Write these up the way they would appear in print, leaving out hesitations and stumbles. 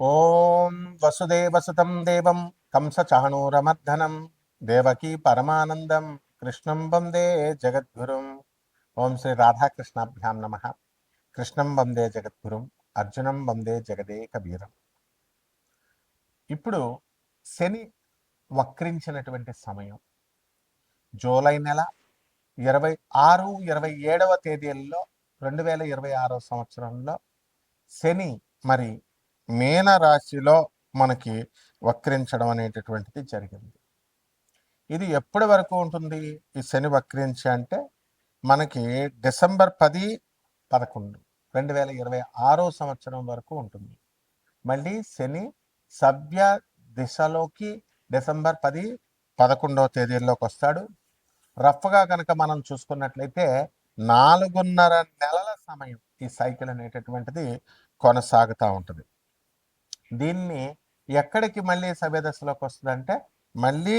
ఓం వసుదేవసుతం దేవం కంసచాణూరమర్దనం దేవకీ పరమానందం కృష్ణం వందే జగద్గురుం. ఓం శ్రీ రాధాకృష్ణాభ్యాం నమ. కృష్ణం వందే జగద్గురుం, అర్జునం వందే జగదేక వీరం. ఇప్పుడు శని వక్రించినటువంటి సమయం జూలై నెల 26, 27వ తేదీల్లో 2026 సంవత్సరంలో శని మరి మీన రాశిలో మనకి వక్రించడం అనేటటువంటిది జరిగింది. ఇది ఎప్పటి వరకు ఉంటుంది ఈ శని వక్రించి అంటే మనకి డిసెంబర్ 10, 11, 2026 సంవత్సరం వరకు ఉంటుంది. మళ్ళీ శని సవ్య దిశలోకి డిసెంబర్ 10, 11వ తేదీల్లోకి వస్తాడు. రఫ్గా కనుక మనం చూసుకున్నట్లయితే 4.5 నెలల సమయం ఈ సైకిల్ అనేటటువంటిది కొనసాగుతూ ఉంటుంది. దీన్ని ఎక్కడికి మళ్ళీ సవ్యదశలోకి వస్తుందంటే మళ్ళీ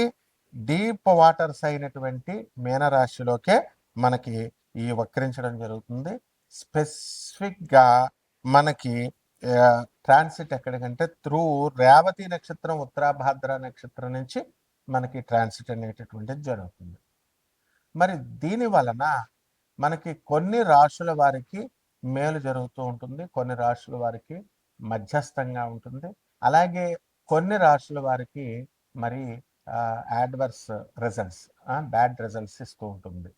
డీప్ వాటర్స్ అయినటువంటి మీనరాశిలోకే మనకి ఈ వక్రించడం జరుగుతుంది. స్పెసిఫిక్గా మనకి ట్రాన్సిట్ ఎక్కడికంటే త్రూ రేవతి నక్షత్రం, ఉత్తరాభాద్ర నక్షత్రం నుంచి మనకి ట్రాన్సిట్ అనేటటువంటిది జరుగుతుంది. మరి దీని వలన మనకి కొన్ని రాశుల వారికి మేలు జరుగుతూ ఉంటుంది, కొన్ని రాశుల వారికి మధ్యస్థంగా ఉంటుంది, అలాగే కొన్ని రాశుల వారికి మరి యాడ్వర్స్ రిజల్ట్స్, బ్యాడ్ రిజల్ట్స్ ఇస్తూ ఉంటుంది.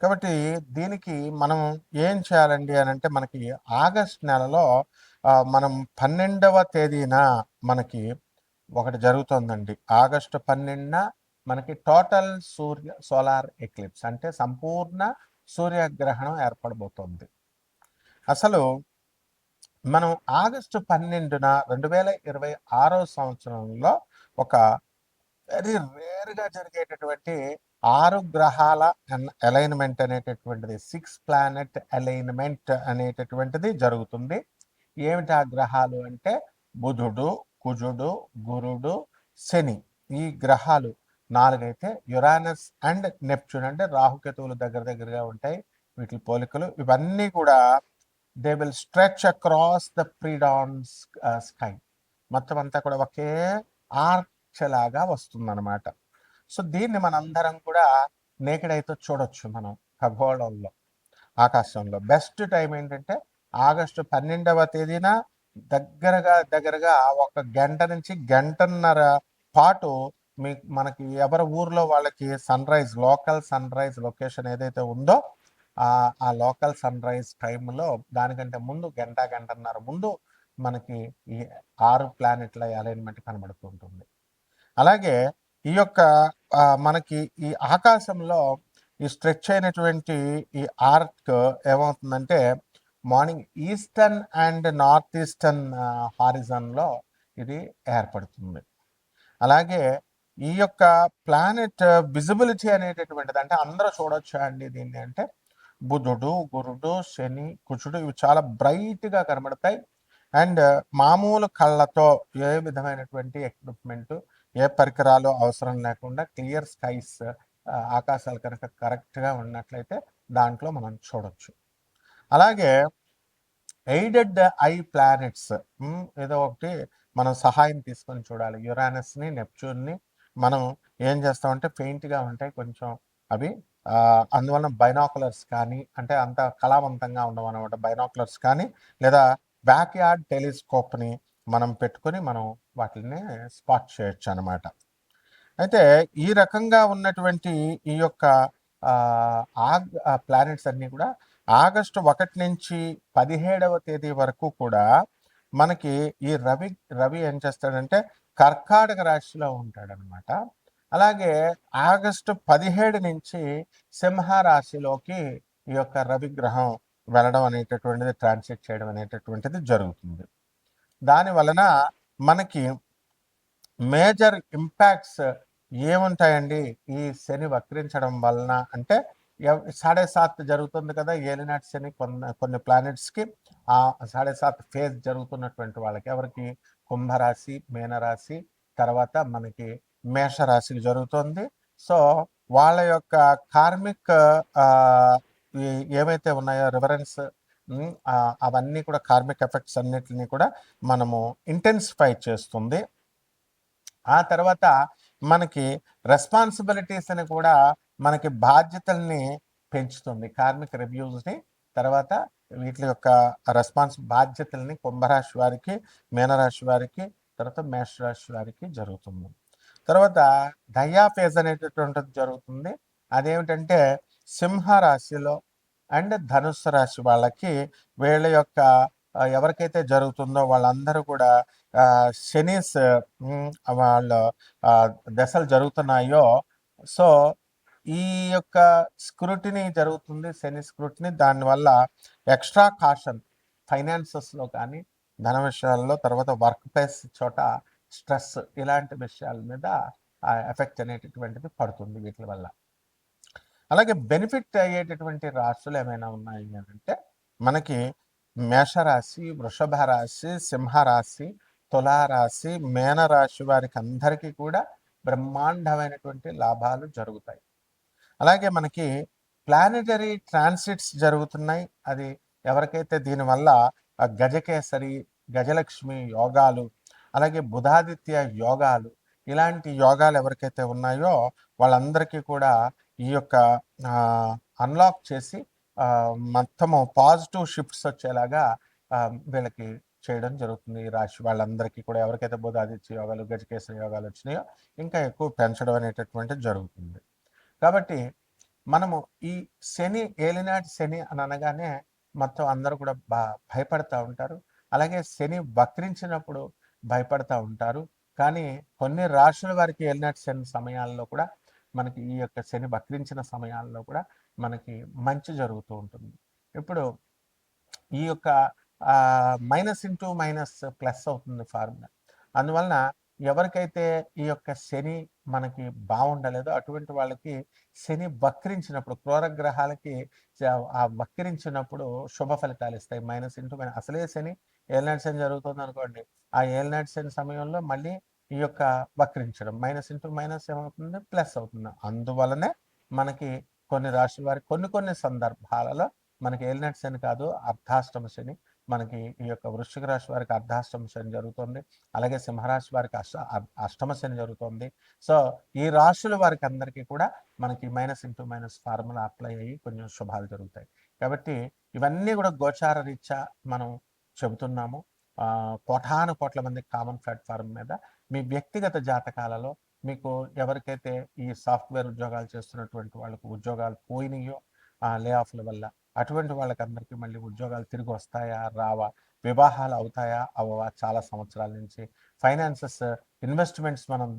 కాబట్టి దీనికి మనం ఏం చేయాలండి అని అంటే మనకి ఆగస్ట్ నెలలో మనం 12వ తేదీన మనకి ఒకటి జరుగుతుందండి. ఆగస్టు 12న మనకి టోటల్ సోలార్ ఎక్లిప్స్ అంటే సంపూర్ణ సూర్యగ్రహణం ఏర్పడబోతోంది. అసలు మనం ఆగస్టు 12న 2026 సంవత్సరంలో ఒక వెరీ రేర్గా జరిగేటటువంటి 6 గ్రహాల అలైన్మెంట్ అనేటటువంటిది, 6 ప్లానెట్ అలైన్మెంట్ అనేటటువంటిది జరుగుతుంది. ఏమిటి ఆ గ్రహాలు అంటే బుధుడు, కుజుడు, గురుడు, శని. ఈ గ్రహాలు 4 అయితే యురానస్ అండ్ నెప్ట్యూన్ అంటే రాహుకేతువులు దగ్గరగా ఉంటాయి. వీటి పోలికలు ఇవన్నీ కూడా they will stretch across the predawn sky. మొత్తం అంతా కూడా ఒకే ఆర్చ్ లాగా వస్తుందన్నమాట. సో దీన్ని మనందరం కూడా నేకెడ్ అయితే చూడొచ్చు మనం ఖగోళంలో, ఆకాశంలో. బెస్ట్ టైం ఏంటంటే ఆగస్టు 12వ తేదీన దగ్గరగా 1 గంట నుంచి గంటన్నర పాటు మనకి ఎవరి ఊర్లో వాళ్ళకి లోకల్ సన్ రైజ్ లొకేషన్ ఏదైతే ఉందో ఆ లోకల్ సన్ రైజ్ టైంలో దానికంటే ముందు గంటన్నర ముందు మనకి ఈ 6 ప్లానెట్ల అలైన్మెంట్ కనబడుతూ ఉంటుంది. అలాగే ఈ యొక్క మనకి ఈ ఆకాశంలో ఈ స్ట్రెచ్ అయినటువంటి ఈ ఆర్క్ ఏమవుతుందంటే morning eastern and north eastern హారిజన్లో ఇది ఏర్పడుతుంది. అలాగే ఈ యొక్క ప్లానెట్ విజిబిలిటీ అనేటటువంటిది అంటే అందరూ చూడొచ్చా అండి దీన్ని అంటే బుధుడు, గురుడు, శని, కుజుడు ఇవి చాలా బ్రైట్గా కనబడతాయి. అండ్ మామూలు కళ్ళతో ఏ విధమైనటువంటి ఎక్విప్మెంట్, ఏ పరికరాలు అవసరం లేకుండా క్లియర్ స్కైస్, ఆకాశాలు కనుక కరెక్ట్గా ఉన్నట్లయితే దాంట్లో మనం చూడొచ్చు. అలాగే ఎయిడెడ్ ఐ ప్లానెట్స్ ఏదో ఒకటి మనం సహాయం తీసుకొని చూడాలి. యురానస్ని, నెప్ట్యూన్ని మనం ఏం చేస్తామంటే పెయింట్గా ఉంటాయి కొంచెం అవి, అందువలన బైనాకులర్స్ కానీ అంటే అంత కళావంతంగా ఉండవు అనమాట. బైనాకులర్స్ కానీ లేదా బ్యాక్యార్డ్ టెలిస్కోప్ని మనం పెట్టుకొని మనం వాటిని స్పాట్ చేయొచ్చు అనమాట. అయితే ఈ రకంగా ఉన్నటువంటి ఈ యొక్క ప్లానెట్స్ అన్నీ కూడా ఆగస్టు 1 నుంచి 17వ తేదీ వరకు కూడా మనకి ఈ రవి ఏం చేస్తాడంటే కర్కాటక రాశిలో ఉంటాడనమాట. అలాగే ఆగస్టు 17 నుంచి సింహరాశిలోకి ఈ యొక్క రవి గ్రహం వెళ్ళడం అనేటటువంటిది, ట్రాన్సిట్ చేయడం అనేటటువంటిది జరుగుతుంది. దాని వలన మనకి మేజర్ ఇంపాక్ట్స్ ఏముంటాయండి ఈ శని వక్రించడం వలన అంటే 7.5 జరుగుతుంది కదా ఏలినాటి శని కొన్ని ప్లానెట్స్కి. ఆ 7.5 ఫేజ్ జరుగుతున్నటువంటి వాళ్ళకి ఎవరికి కుంభరాశి, మీనరాశి, తర్వాత మనకి మేషరాశికి జరుగుతుంది. సో వాళ్ళ యొక్క కార్మిక్ ఏమైతే ఉన్నాయో రిఫరెన్స్ అవన్నీ కూడా కార్మిక్ ఎఫెక్ట్స్ అన్నిటిని కూడా మనము ఇంటెన్సిఫై చేస్తుంది. ఆ తర్వాత మనకి రెస్పాన్సిబిలిటీస్ అని కూడా మనకి బాధ్యతల్ని పెంచుతుంది. కార్మిక రివ్యూస్ని తర్వాత వీటి యొక్క బాధ్యతల్ని కుంభరాశి వారికి, మీనరాశి వారికి, తర్వాత మేషరాశి వారికి జరుగుతుంది. తర్వాత డయాఫేజ్ అనేటటువంటిది జరుగుతుంది. అదేమిటంటే సింహరాశిలో అండ్ ధనుస్సు రాశి వాళ్ళకి వీళ్ళ యొక్క ఎవరికైతే జరుగుతుందో వాళ్ళందరూ కూడా శనీస్ వాళ్ళ దశలు జరుగుతున్నాయో, సో ఈ యొక్క స్క్రూటినీ జరుగుతుంది, శని స్క్రూటినీ. దానివల్ల ఎక్స్ట్రా కాషన్ ఫైనాన్సెస్లో కానీ, ధన విషయాల్లో, తర్వాత వర్క్ ప్లేస్ చోట స్ట్రెస్, ఇలాంటి విషయాల మీద ఎఫెక్ట్ అనేటటువంటిది పడుతుంది వీటి వల్ల. అలాగే బెనిఫిట్ అయ్యేటటువంటి రాశులు ఏమైనా ఉన్నాయి అంటే మనకి మేషరాశి, వృషభ రాశి, సింహరాశి, తులారాశి, మేనరాశి వారికి అందరికీ కూడా బ్రహ్మాండమైనటువంటి లాభాలు జరుగుతాయి. అలాగే మనకి ప్లానెటరీ ట్రాన్సిట్స్ జరుగుతున్నాయి. అది ఎవరికైతే దీనివల్ల గజకేసరి, గజలక్ష్మి యోగాలు, అలాగే బుధాదిత్య యోగాలు, ఇలాంటి యోగాలు ఎవరికైతే ఉన్నాయో వాళ్ళందరికీ కూడా ఈ యొక్క అన్లాక్ చేసి మొత్తము పాజిటివ్ షిఫ్ట్స్ వచ్చేలాగా వీళ్ళకి చేయడం జరుగుతుంది. ఈ రాశి వాళ్ళందరికీ కూడా ఎవరికైతే బుధాదిత్య యోగాలు, గజకేసరి యోగాలు వచ్చినాయో ఇంకా ఎక్కువ పెంచడం అనేటటువంటిది జరుగుతుంది. కాబట్టి మనము ఈ శని, ఏలినాటి శని అని అనగానే మొత్తం అందరూ కూడా భయపడతా ఉంటారు. అలాగే శని వక్రించినప్పుడు భయపడతా ఉంటారు. కానీ కొన్ని రాశుల వారికి ఏలినాటి శని సమయాల్లో కూడా మనకి ఈ యొక్క శని వక్రించిన సమయాల్లో కూడా మనకి మంచి జరుగుతూ ఉంటుంది. ఇప్పుడు ఈ యొక్క మైనస్ ఇంటూ మైనస్ ప్లస్ అవుతుంది ఫార్ములా. అందువలన ఎవరికైతే ఈ యొక్క శని మనకి బాగుండలేదో అటువంటి వాళ్ళకి శని వక్రించినప్పుడు, క్రూరగ్రహాలకి ఆ వక్రించినప్పుడు శుభ ఫలితాలు ఇస్తాయి. మైనస్ ఇంటూ మైనస్, అసలే శని ఏలినాటి శని జరుగుతుంది అనుకోండి, ఆ ఏలినాటి శని సమయంలో మళ్ళీ ఈ యొక్క వక్రించడం మైనస్ ఇంటూ మైనస్ ఏమవుతుంది, ప్లస్ అవుతుంది. అందువలనే మనకి కొన్ని రాశుల వారికి కొన్ని సందర్భాలలో మనకి ఏలినాటి శని కాదు, అర్ధాష్టమ శని, మనకి ఈ యొక్క వృశ్చిక రాశి వారికి అర్ధాష్టమ శని జరుగుతుంది. అలాగే సింహరాశి వారికి అష్టమ శని జరుగుతుంది. సో ఈ రాశుల వారికి అందరికీ కూడా మనకి minus into minus formula apply అయ్యి కొంచెం శుభాలు జరుగుతాయి. కాబట్టి ఇవన్నీ కూడా గోచార రీత్యా మనం చెబుతున్నాము. కోటాను కోట్ల మంది కామన్ ప్లాట్ఫారం మీద మీ వ్యక్తిగత జాతకాలలో మీకు ఎవరికైతే ఈ సాఫ్ట్వేర్ ఉద్యోగాలు చేస్తున్నటువంటి వాళ్ళకు ఉద్యోగాలు పోయినాయో లే ఆఫ్ల వల్ల, అటువంటి వాళ్ళకందరికీ మళ్ళీ ఉద్యోగాలు తిరిగి వస్తాయా రావా, వివాహాలు అవుతాయా అవ్వవా, చాలా సంవత్సరాల నుంచి ఫైనాన్సెస్, ఇన్వెస్ట్మెంట్స్ మనం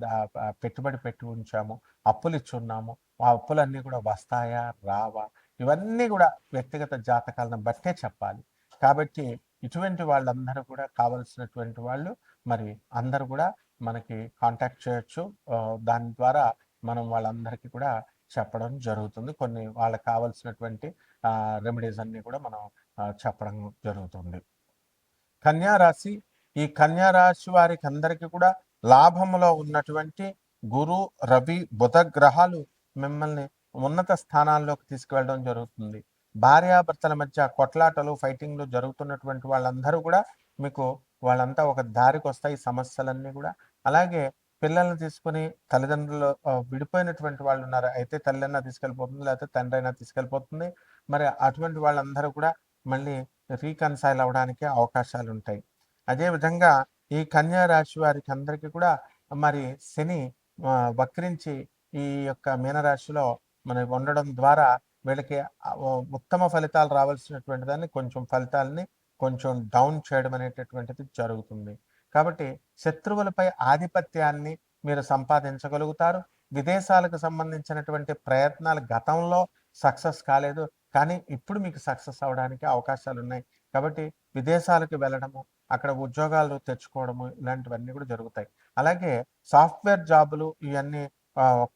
పెట్టుబడి పెట్టి ఉంచాము, అప్పులు ఇచ్చున్నాము, ఆ అప్పులన్నీ కూడా వస్తాయా రావా, ఇవన్నీ కూడా వ్యక్తిగత జాతకాలను బట్టే చెప్పాలి. కాబట్టి ఇటువంటి వాళ్ళందరూ కూడా కావలసినటువంటి వాళ్ళు మరి అందరూ కూడా మనకి కాంటాక్ట్ చేయొచ్చు. దాని ద్వారా మనం వాళ్ళందరికీ కూడా చెప్పడం జరుగుతుంది. కొన్ని వాళ్ళకి కావలసినటువంటి రెమెడీస్ అన్నీ కూడా మనం చెప్పడం జరుగుతుంది. కన్యారాశి, ఈ కన్యారాశి వారికి అందరికీ కూడా లాభంలో ఉన్నటువంటి గురు, రవి, బుధ గ్రహాలు మిమ్మల్ని ఉన్నత స్థానాల్లోకి తీసుకువెళ్ళడం జరుగుతుంది. భార్యాభర్తల మధ్య కొట్లాటలు, ఫైటింగ్లు జరుగుతున్నటువంటి వాళ్ళందరూ కూడా మీకు వాళ్ళంతా ఒక దారికి వస్తాయి సమస్యలన్నీ కూడా. అలాగే పిల్లల్ని తీసుకుని తల్లిదండ్రులు విడిపోయినటువంటి వాళ్ళు ఉన్నారు, అయితే తల్లి అయినా తీసుకెళ్ళిపోతుంది, లేకపోతే తండ్రి అయినా తీసుకెళ్ళిపోతుంది. మరి అటువంటి వాళ్ళందరూ కూడా మళ్ళీ రీకన్సైల్ అవడానికి అవకాశాలు ఉంటాయి. అదేవిధంగా ఈ కన్యా రాశి వారికి అందరికీ కూడా మరి శని వక్రించి ఈ యొక్క మీనరాశిలో మనకి ఉండడం ద్వారా వీళ్ళకి ఉత్తమ ఫలితాలు రావాల్సినటువంటి దాన్ని ఫలితాలని కొంచెం డౌన్ చేయడం అనేటటువంటిది జరుగుతుంది. కాబట్టి శత్రువులపై ఆధిపత్యాన్ని మీరు సంపాదించగలుగుతారు. విదేశాలకు సంబంధించినటువంటి ప్రయత్నాలు గతంలో సక్సెస్ కాలేదు, కానీ ఇప్పుడు మీకు సక్సెస్ అవడానికి అవకాశాలు ఉన్నాయి. కాబట్టి విదేశాలకు వెళ్ళడము, అక్కడ ఉద్యోగాలు తెచ్చుకోవడము, ఇలాంటివన్నీ కూడా జరుగుతాయి. అలాగే సాఫ్ట్వేర్ జాబులు ఇవన్నీ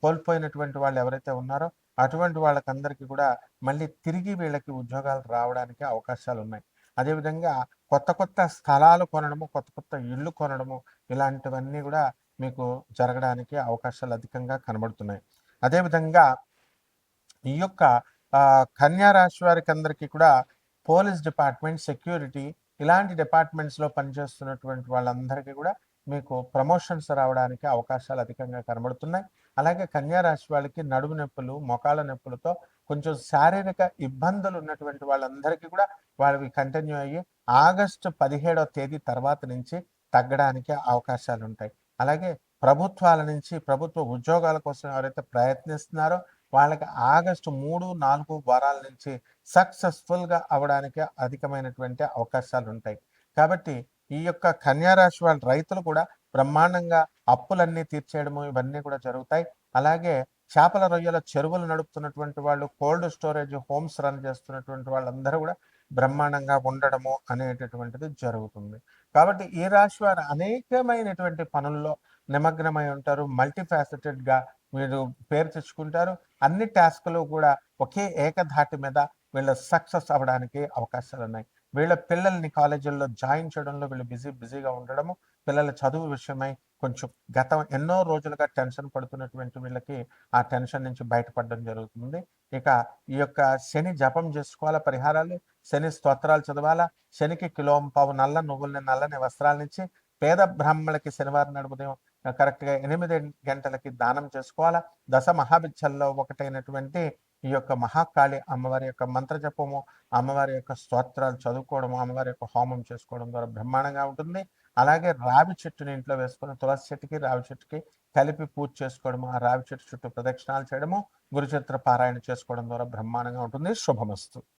కోల్పోయినటువంటి వాళ్ళు ఎవరైతే ఉన్నారో అటువంటి వాళ్ళకందరికీ కూడా మళ్ళీ తిరిగి వీళ్ళకి ఉద్యోగాలు రావడానికి అవకాశాలు ఉన్నాయి. అదేవిధంగా కొత్త స్థలాలు కొనడము, కొత్త ఇళ్ళు కొనడము, ఇలాంటివన్నీ కూడా మీకు జరగడానికి అవకాశాలు అధికంగా కనబడుతున్నాయి. అదేవిధంగా ఈ యొక్క కన్యా రాశి వారికి అందరికీ కూడా పోలీస్ డిపార్ట్మెంట్, సెక్యూరిటీ ఇలాంటి డిపార్ట్మెంట్స్‌లో పనిచేస్తున్నటువంటి వాళ్ళందరికీ కూడా మీకు ప్రమోషన్స్ రావడానికి అవకాశాలు అధికంగా కనబడుతున్నాయి. అలాగే కన్యా రాశి వాళ్ళకి నడుము నొప్పులు, మోకాళ్ళ నొప్పులతో కొంచెం శారీరక ఇబ్బందులు ఉన్నటువంటి వాళ్ళందరికీ కూడా వాళ్ళవి కంటిన్యూ అయ్యి ఆగస్టు 17వ తేదీ తర్వాత నుంచి తగ్గడానికి అవకాశాలుంటాయి. అలాగే ప్రభుత్వాల నుంచి ప్రభుత్వ ఉద్యోగాల కోసం ఎవరైతే ప్రయత్నిస్తున్నారో వాళ్ళకి ఆగస్టు 3, 4 వారాల నుంచి సక్సెస్‌ఫుల్‌గా అవ్వడానికి అధికమైనటువంటి అవకాశాలుంటాయి. కాబట్టి ఈ యొక్క కన్యా రాశి వాళ్ళ రైతులు కూడా బ్రహ్మాండంగా అప్పులన్నీ తీర్చేయడము ఇవన్నీ కూడా జరుగుతాయి. అలాగే చేపల రొయ్యల చెరువులు నడుపుతున్నటువంటి వాళ్ళు, కోల్డ్ స్టోరేజ్ హోమ్స్ రన్ చేస్తున్నటువంటి వాళ్ళందరూ కూడా బ్రహ్మాండంగా ఉండడము అనేటటువంటిది జరుగుతుంది. కాబట్టి ఈ రాశి వారు అనేకమైనటువంటి పనుల్లో నిమగ్నమై ఉంటారు. మల్టీ ఫ్యాసెటెడ్‌గా వీరు పేరు తెచ్చుకుంటారు. అన్ని టాస్క్‌లు కూడా ఒకే ఏకధాటి మీద వీళ్ళు సక్సెస్ అవ్వడానికి అవకాశాలున్నాయి. వీళ్ళ పిల్లల్ని కాలేజీల్లో జాయిన్ చేయడంలో వీళ్ళు బిజీగా ఉండడము, పిల్లల చదువు విషయమై కొంచెం గతం ఎన్నో రోజులుగా టెన్షన్ పడుతున్నటువంటి వీళ్ళకి ఆ టెన్షన్ నుంచి బయటపడడం జరుగుతుంది. ఇక ఈ యొక్క శని జపం చేసుకోవాలా, పరిహారాలు, శని స్తోత్రాలు చదవాలా, శనికి కిలోంపావు నల్ల నువ్వుల్ని, నల్లని వస్త్రాలనిచ్చి పేద బ్రాహ్మణులకి శనివారం నాడు ఉదయం కరెక్ట్‌గా 8 గంటలకి దానం చేసుకోవాలా. దశ మహాభిక్షల్లో ఒకటైనటువంటి ఈ యొక్క మహాకాళి అమ్మవారి యొక్క మంత్ర జపము, అమ్మవారి యొక్క స్తోత్రాలు చదువుకోవడము, అమ్మవారి యొక్క హోమం చేసుకోవడం ద్వారా బ్రహ్మాండంగా ఉంటుంది. అలాగే రావి చెట్టుని ఇంట్లో వేసుకొని తులసి చెట్టుకి, రావి చెట్టుకి కలిపి పూజ చేసుకోవడము, ఆ రావి చెట్టు చుట్టూ ప్రదక్షిణాలు చేయడము, గురుచరిత్ర పారాయణ చేసుకోవడం ద్వారా బ్రహ్మాండంగా ఉంటుంది. శుభమస్తు.